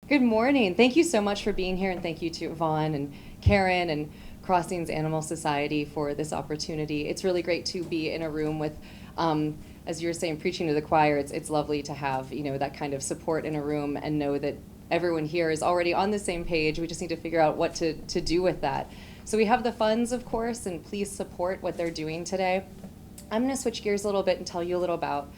Good morning. Thank you so much for being here, and thank you to Yvonne and Karen and Crossings Animal Society for this opportunity. It's really great to be in a room with, as you were saying, preaching to the choir. It's lovely to have that kind of support in a room and know that everyone here is already on the same page. We just need to figure out what to do with that. So we have the funds, of course, and please support what they're doing today. I'm going to switch gears a little bit and tell you a little about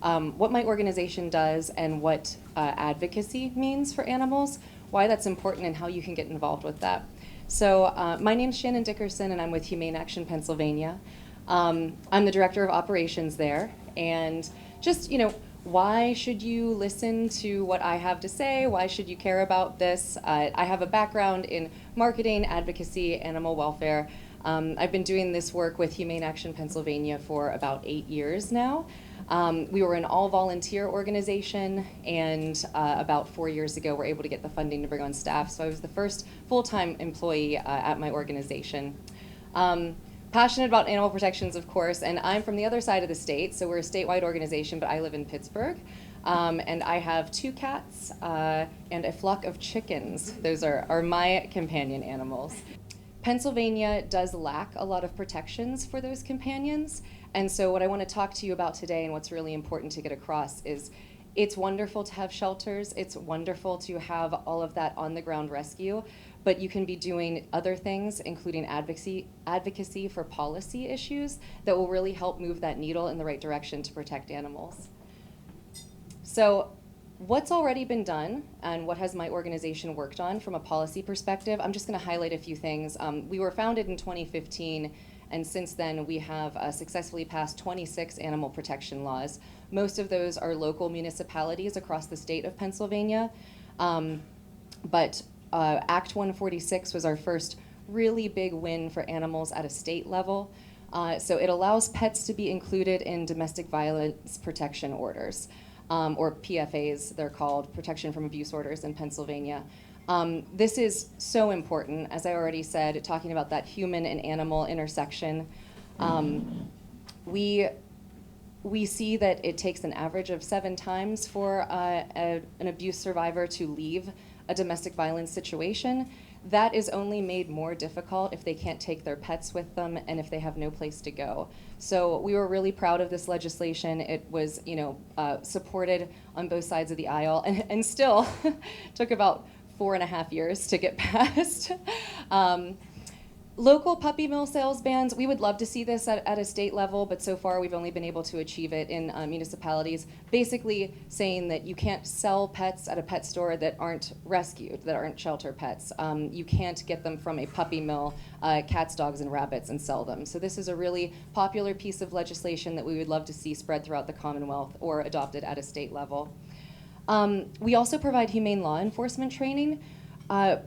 what my organization does and what advocacy means for animals, why that's important, and how you can get involved with that. So my name's Shannon Dickerson, and I'm with Humane Action Pennsylvania. I'm the director of operations there, and just, why should you listen to what I have to say? Why should you care about this? I have a background in marketing, advocacy, animal welfare. I've been doing this work with Humane Action Pennsylvania for about 8 years now. We were an all-volunteer organization, and about 4 years ago, we're able to get the funding to bring on staff. So I was the first full-time employee at my organization. Passionate about animal protections, of course, and I'm from the other side of the state, so we're a statewide organization, but I live in Pittsburgh. And I have 2 cats and a flock of chickens. Those are my companion animals. Pennsylvania does lack a lot of protections for those companions. And so what I want to talk to you about today and what's really important to get across is it's wonderful to have shelters. It's wonderful to have all of that on-the-ground rescue, but you can be doing other things, including advocacy for policy issues that will really help move that needle in the right direction to protect animals. So what's already been done and what has my organization worked on from a policy perspective? I'm just going to highlight a few things. We were founded in 2015, and since then we have successfully passed 26 animal protection laws. Most of those are local municipalities across the state of Pennsylvania, but Act 146 was our first really big win for animals at a state level. So it allows pets to be included in domestic violence protection orders. Or PFAs, they're called, Protection from Abuse Orders in Pennsylvania. This is so important, as I already said, talking about that human and animal intersection. We see that it takes an average of 7 times for an abuse survivor to leave a domestic violence situation. That is only made more difficult if they can't take their pets with them and if they have no place to go. So we were really proud of this legislation. It was, supported on both sides of the aisle, and still took about 4.5 years to get passed. Local puppy mill sales bans, we would love to see this at a state level, but so far we've only been able to achieve it in municipalities, basically saying that you can't sell pets at a pet store that aren't rescued, that aren't shelter pets. You can't get them from a puppy mill, cats, dogs, and rabbits, and sell them. So this is a really popular piece of legislation that we would love to see spread throughout the Commonwealth or adopted at a state level. We also provide humane law enforcement training.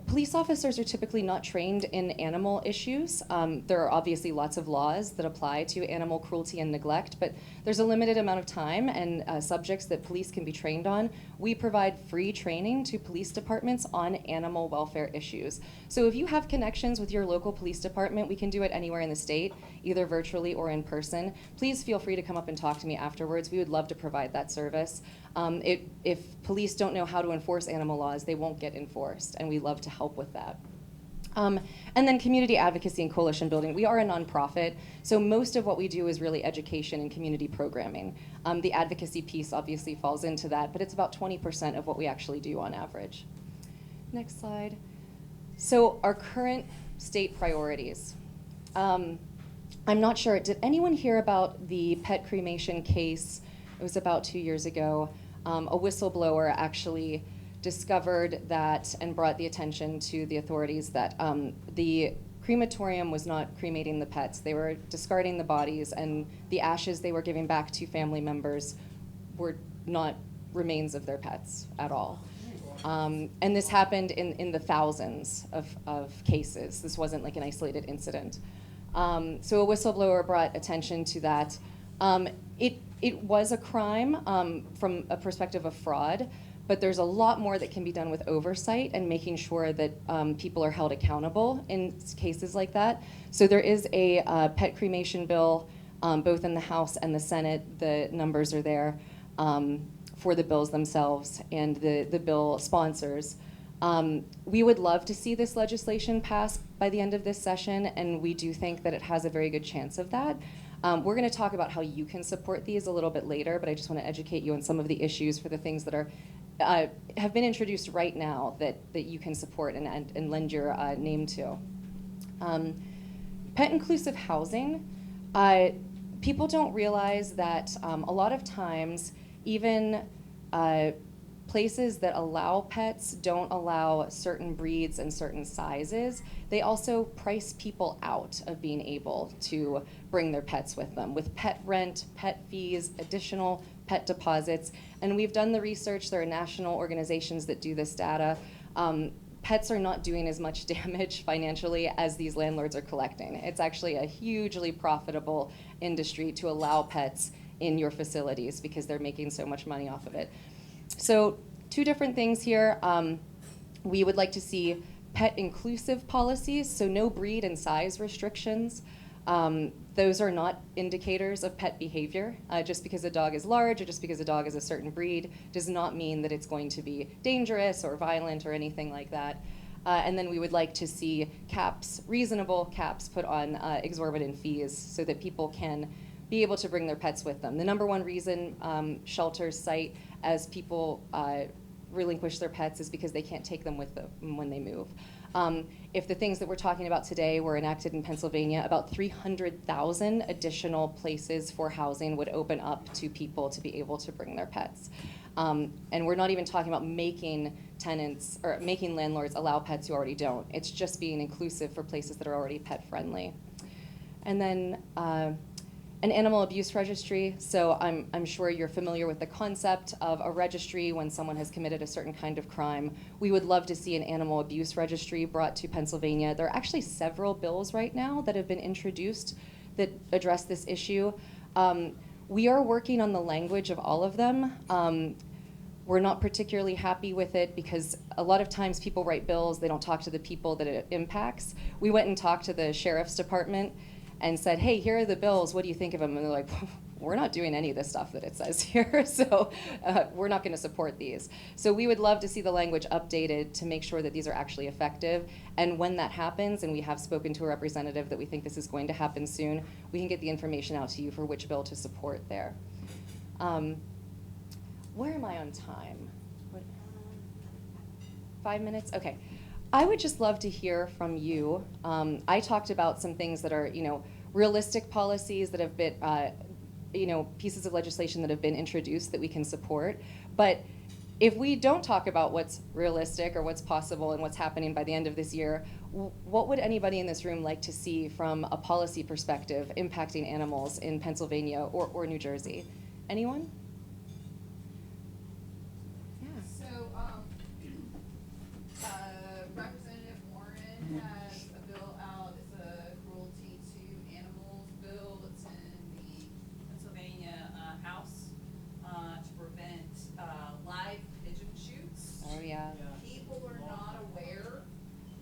Police officers are typically not trained in animal issues. There are obviously lots of laws that apply to animal cruelty and neglect, but there's a limited amount of time and subjects that police can be trained on. We provide free training to police departments on animal welfare issues. So if you have connections with your local police department, we can do it anywhere in the state, either virtually or in person. Please feel free to come up and talk to me afterwards. We would love to provide that service. If police don't know how to enforce animal laws, they won't get enforced, and we love to help with that. And then community advocacy and coalition building. We are a nonprofit, so most of what we do is really education and community programming. The advocacy piece obviously falls into that, but it's about 20% of what we actually do on average. Next slide. So our current state priorities. I'm not sure, did anyone hear about the pet cremation case? It was about 2 years ago. A whistleblower actually discovered that and brought the attention to the authorities that the crematorium was not cremating the pets. They were discarding the bodies, and the ashes they were giving back to family members were not remains of their pets at all. And this happened in the thousands of cases. This wasn't like an isolated incident. So a whistleblower brought attention to that. It was a crime from a perspective of fraud, but there's a lot more that can be done with oversight and making sure that people are held accountable in cases like that. So there is a pet cremation bill both in the House and the Senate. The numbers are there for the bills themselves and the bill sponsors. We would love to see this legislation pass by the end of this session, and we do think that it has a very good chance of that. We're going to talk about how you can support these a little bit later, but I just want to educate you on some of the issues for the things that are have been introduced right now that you can support and lend your name to. Pet inclusive housing. People don't realize that a lot of times, even places that allow pets don't allow certain breeds and certain sizes. They also price people out of being able to bring their pets with them, with pet rent, pet fees, additional pet deposits. And we've done the research. There are national organizations that do this data. Pets are not doing as much damage financially as these landlords are collecting. It's actually a hugely profitable industry to allow pets in your facilities because they're making so much money off of it. So 2 different things here. We would like to see pet inclusive policies, so no breed and size restrictions. Those are not indicators of pet behavior. Just because a dog is large or just because a dog is a certain breed does not mean that it's going to be dangerous or violent or anything like that. And then we would like to see caps, reasonable caps put on exorbitant fees so that people can be able to bring their pets with them. The number one reason shelters cite as people relinquish their pets is because they can't take them with them when they move. If the things that we're talking about today were enacted in Pennsylvania, about 300,000 additional places for housing would open up to people to be able to bring their pets. And we're not even talking about making tenants or making landlords allow pets who already don't. It's just being inclusive for places that are already pet friendly. And then an animal abuse registry. So I'm sure you're familiar with the concept of a registry when someone has committed a certain kind of crime. We would love to see an animal abuse registry brought to Pennsylvania. There are actually several bills right now that have been introduced that address this issue. We are working on the language of all of them. We're not particularly happy with it because a lot of times people write bills, they don't talk to the people that it impacts. We went and talked to the sheriff's department and said, hey, here are the bills, what do you think of them? And they're like, we're not doing any of the stuff that it says here, so we're not gonna support these. So we would love to see the language updated to make sure that these are actually effective. And when that happens, and we have spoken to a representative that we think this is going to happen soon, we can get the information out to you for which bill to support there. Where am I on time? 5 minutes? Okay. I would just love to hear from you. I talked about some things that are, realistic policies that have been, pieces of legislation that have been introduced that we can support. But if we don't talk about what's realistic or what's possible and what's happening by the end of this year, what would anybody in this room like to see from a policy perspective impacting animals in Pennsylvania or New Jersey? Anyone? Representative Warren has a bill out. It's a cruelty to animals bill. It's in the Pennsylvania House to prevent live pigeon shoots. Oh, yeah. People are not aware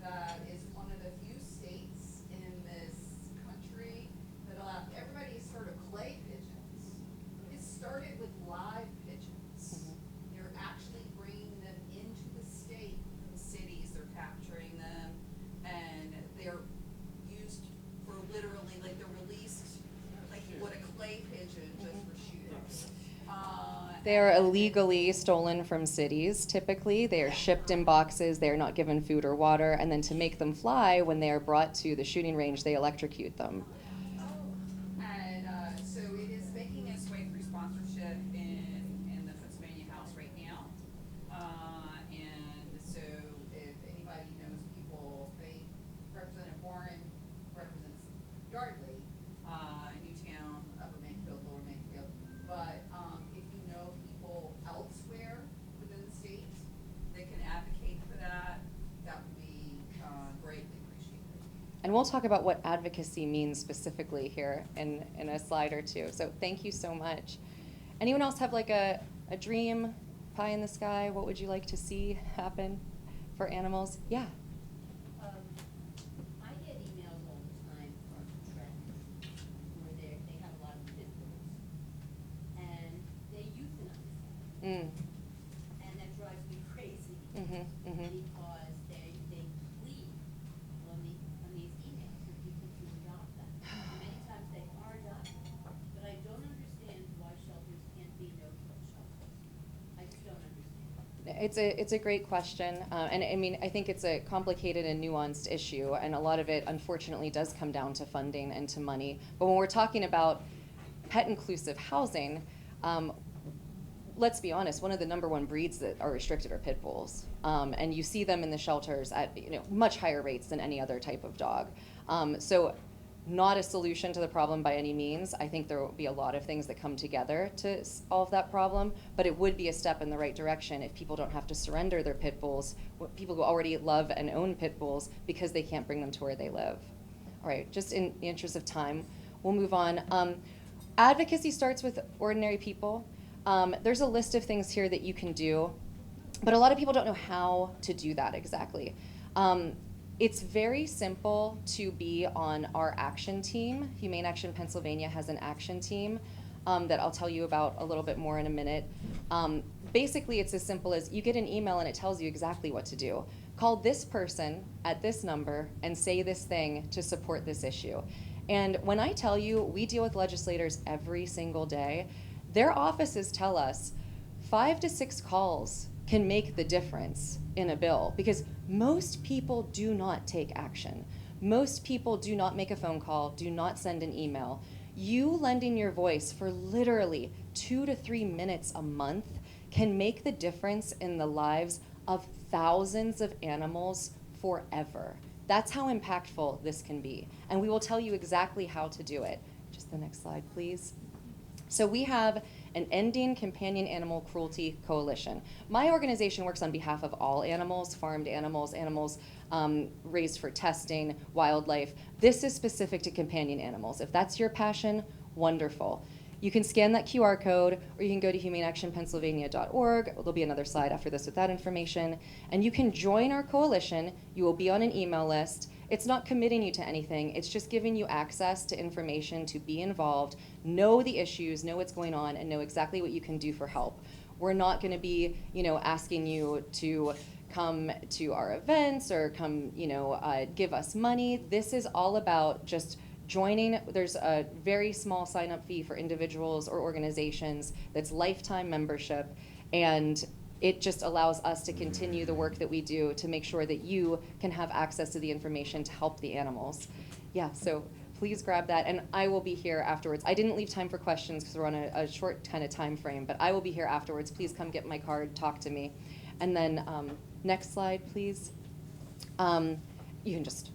that it's one of the few states in this country that allow, everybody's heard of clay pigeons. It started with live pigeons. They're actually bringing them into the state. They're capturing them, and they're used for literally, like they're released like you would a clay pigeon just for shooting. They are illegally stolen from cities, typically. They are shipped in boxes, they are not given food or water, and then to make them fly, when they are brought to the shooting range, they electrocute them. And so it is making its way through sponsorship in the Pennsylvania House right now. And so if anybody knows people, Representative Warren represents Yardley, Newtown, Upper Makefield, Lower Makefield. But if you know people elsewhere within the state that can advocate for that, that would be greatly appreciated. And we'll talk about what advocacy means specifically here in a slide or two. So thank you so much. Anyone else have like a dream, pie in the sky? What would you like to see happen for animals? Yeah. I get emails all the time from Trent where they have a lot of pit bulls and they euthanize them. It's a great question, and I mean, I think it's a complicated and nuanced issue, and a lot of it, unfortunately, does come down to funding and to money. But when we're talking about pet-inclusive housing, let's be honest, one of the #1 breeds that are restricted are pit bulls, and you see them in the shelters at much higher rates than any other type of dog. So not a solution to the problem by any means. I think there will be a lot of things that come together to solve that problem, but it would be a step in the right direction if people don't have to surrender their pit bulls, people who already love and own pit bulls, because they can't bring them to where they live. All right, just in the interest of time, we'll move on. Advocacy starts with ordinary people. There's a list of things here that you can do, but a lot of people don't know how to do that exactly. It's very simple to be on our action team. Humane Action Pennsylvania has an action team that I'll tell you about a little bit more in a minute. Basically, it's as simple as you get an email and it tells you exactly what to do. Call this person at this number and say this thing to support this issue. And when I tell you, we deal with legislators every single day. Their offices tell us 5 to 6 calls can make the difference in a bill, because most people do not take action. Most people do not make a phone call, do not send an email. You lending your voice for literally 2 to 3 minutes a month can make the difference in the lives of thousands of animals forever. That's how impactful this can be. And we will tell you exactly how to do it. Just the next slide, please. So we have an Ending Companion Animal Cruelty Coalition. My organization works on behalf of all animals, farmed animals, animals raised for testing, wildlife. This is specific to companion animals. If that's your passion, wonderful. You can scan that QR code, or you can go to humaneactionpennsylvania.org. There'll be another slide after this with that information. And you can join our coalition. You will be on an email list. It's not committing you to anything. It's just giving you access to information to be involved, know the issues, know what's going on, and know exactly what you can do for help. We're not going to be, asking you to come to our events or come, give us money. This is all about just joining. There's a very small sign-up fee for individuals or organizations that's lifetime membership, and it just allows us to continue the work that we do to make sure that you can have access to the information to help the animals. Yeah, so please grab that, and I will be here afterwards. I didn't leave time for questions because we're on a short kind of time frame, but I will be here afterwards. Please come get my card, talk to me. And then next slide, please. You can just,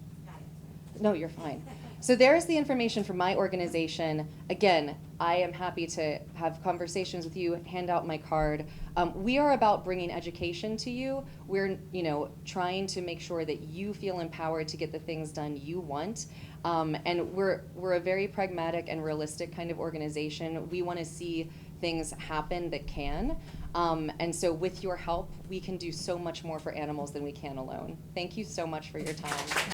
no, you're fine. So there's the information from my organization. Again, I am happy to have conversations with you, hand out my card. We are about bringing education to you. We're, trying to make sure that you feel empowered to get the things done you want. And we're a very pragmatic and realistic kind of organization. We want to see things happen that can. And so with your help, we can do so much more for animals than we can alone. Thank you so much for your time.